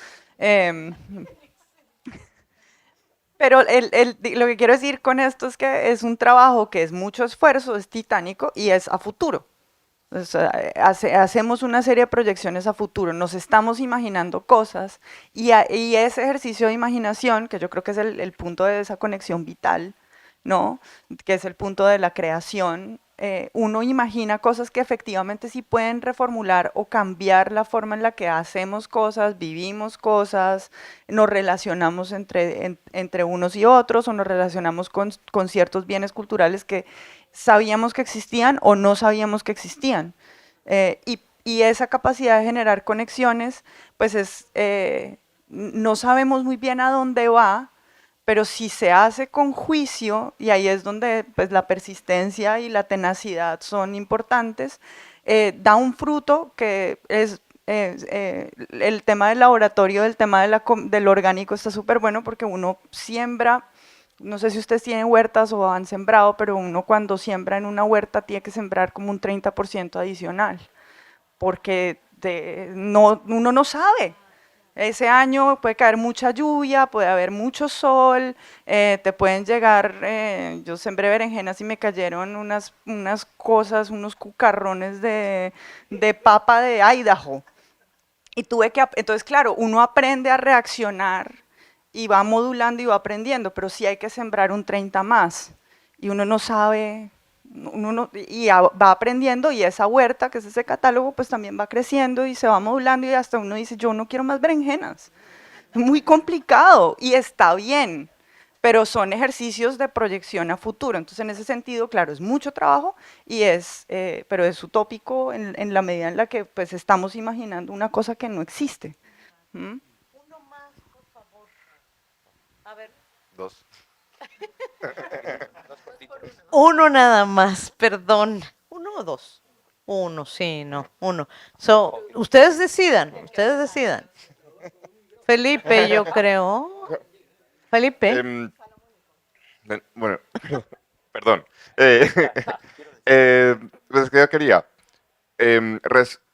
Pero lo que quiero decir con esto es que es un trabajo que es mucho esfuerzo, es titánico y es a futuro. O sea, hacemos una serie de proyecciones a futuro, nos estamos imaginando cosas y ese ejercicio de imaginación, que yo creo que es el punto de esa conexión vital, ¿no? Que es el punto de la creación, uno imagina cosas que efectivamente sí pueden reformular o cambiar la forma en la que hacemos cosas, vivimos cosas, nos relacionamos entre unos y otros o nos relacionamos con ciertos bienes culturales que sabíamos que existían o no sabíamos que existían. Y esa capacidad de generar conexiones, pues no sabemos muy bien a dónde va, pero si se hace con juicio, y ahí es donde pues, la persistencia y la tenacidad son importantes, da un fruto que es el tema del laboratorio, el tema del orgánico está súper bueno porque uno siembra. No sé si ustedes tienen huertas o han sembrado, pero uno cuando siembra en una huerta tiene que sembrar como un 30% adicional, porque uno no sabe. Ese año puede caer mucha lluvia, puede haber mucho sol, te pueden llegar, yo sembré berenjenas y me cayeron unas cosas, unos cucarrones de papa de Idaho. Y entonces claro, uno aprende a reaccionar y va modulando y va aprendiendo, pero sí hay que sembrar un 30 más. Y uno no sabe, va aprendiendo, y esa huerta, que es ese catálogo, pues también va creciendo y se va modulando, y hasta uno dice, yo no quiero más berenjenas. Es muy complicado y está bien, pero son ejercicios de proyección a futuro. Entonces, en ese sentido, claro, es mucho trabajo, pero es utópico en la medida en la que pues, estamos imaginando una cosa que no existe. ¿Mm? Uno más, por favor. A ver. Dos. Uno nada más, perdón. ¿Uno o dos? Uno, sí, no, uno. Ustedes decidan, Felipe, yo creo. Felipe. Bueno, perdón. Pues es que yo quería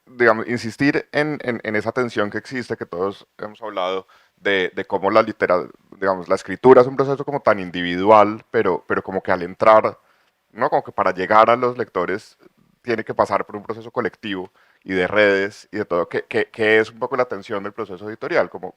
digamos, insistir en esa tensión que existe, que todos hemos hablado, de cómo digamos, la escritura es un proceso como tan individual, pero como que al entrar, ¿no? Como que para llegar a los lectores tiene que pasar por un proceso colectivo y de redes y de todo, que es un poco la tensión del proceso editorial, como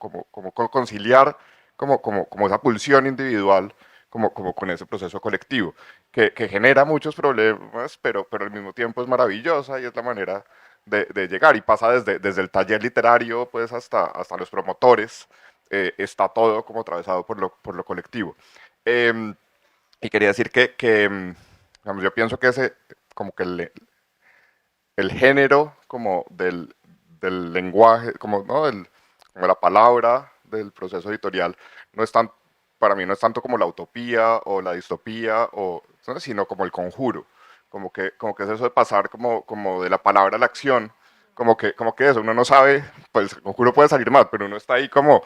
conciliar como esa pulsión individual como con ese proceso colectivo, que genera muchos problemas, pero al mismo tiempo es maravillosa y es la manera de llegar, y pasa desde el taller literario pues hasta los promotores, está todo como atravesado por lo colectivo. Y quería decir digamos, yo pienso que como que el género como del lenguaje, como, ¿no? como la palabra del proceso editorial, para mí no es tanto como la utopía o la distopía, ¿no? Sino como el conjuro, como que es eso de pasar como de la palabra a la acción, como que eso, uno no sabe, pues el conjuro puede salir mal, pero uno está ahí como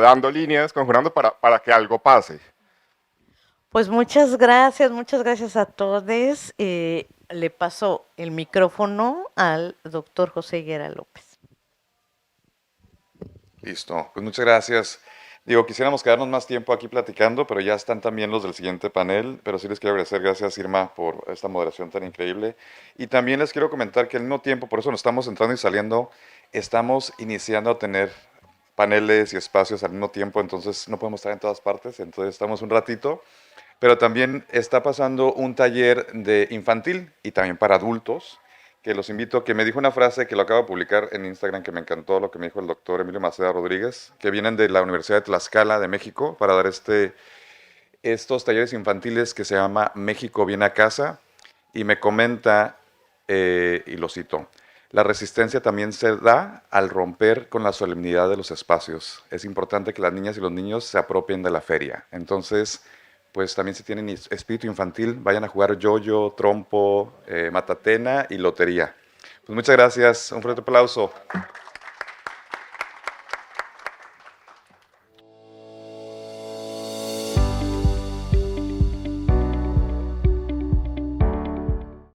dando líneas, conjurando para que algo pase. Pues muchas gracias a todos. Le paso el micrófono al doctor José Higuera López. Listo, pues muchas gracias. Digo, quisiéramos quedarnos más tiempo aquí platicando, pero ya están también los del siguiente panel, pero sí les quiero agradecer, gracias Irma por esta moderación tan increíble. Y también les quiero comentar que al mismo tiempo, por eso nos estamos entrando y saliendo, estamos iniciando a tener paneles y espacios al mismo tiempo, entonces no podemos estar en todas partes, entonces estamos un ratito, pero también está pasando un taller de infantil y también para adultos, que los invito, que me dijo una frase que lo acabo de publicar en Instagram, que me encantó lo que me dijo el doctor Emilio Maceda Rodríguez, que vienen de la Universidad de Tlaxcala de México para dar estos talleres infantiles que se llama México viene a casa, y me comenta, y lo cito, la resistencia también se da al romper con la solemnidad de los espacios. Es importante que las niñas y los niños se apropien de la feria. Entonces, pues también si tienen espíritu infantil, vayan a jugar yoyo, trompo, matatena y lotería. Pues muchas gracias, un fuerte aplauso.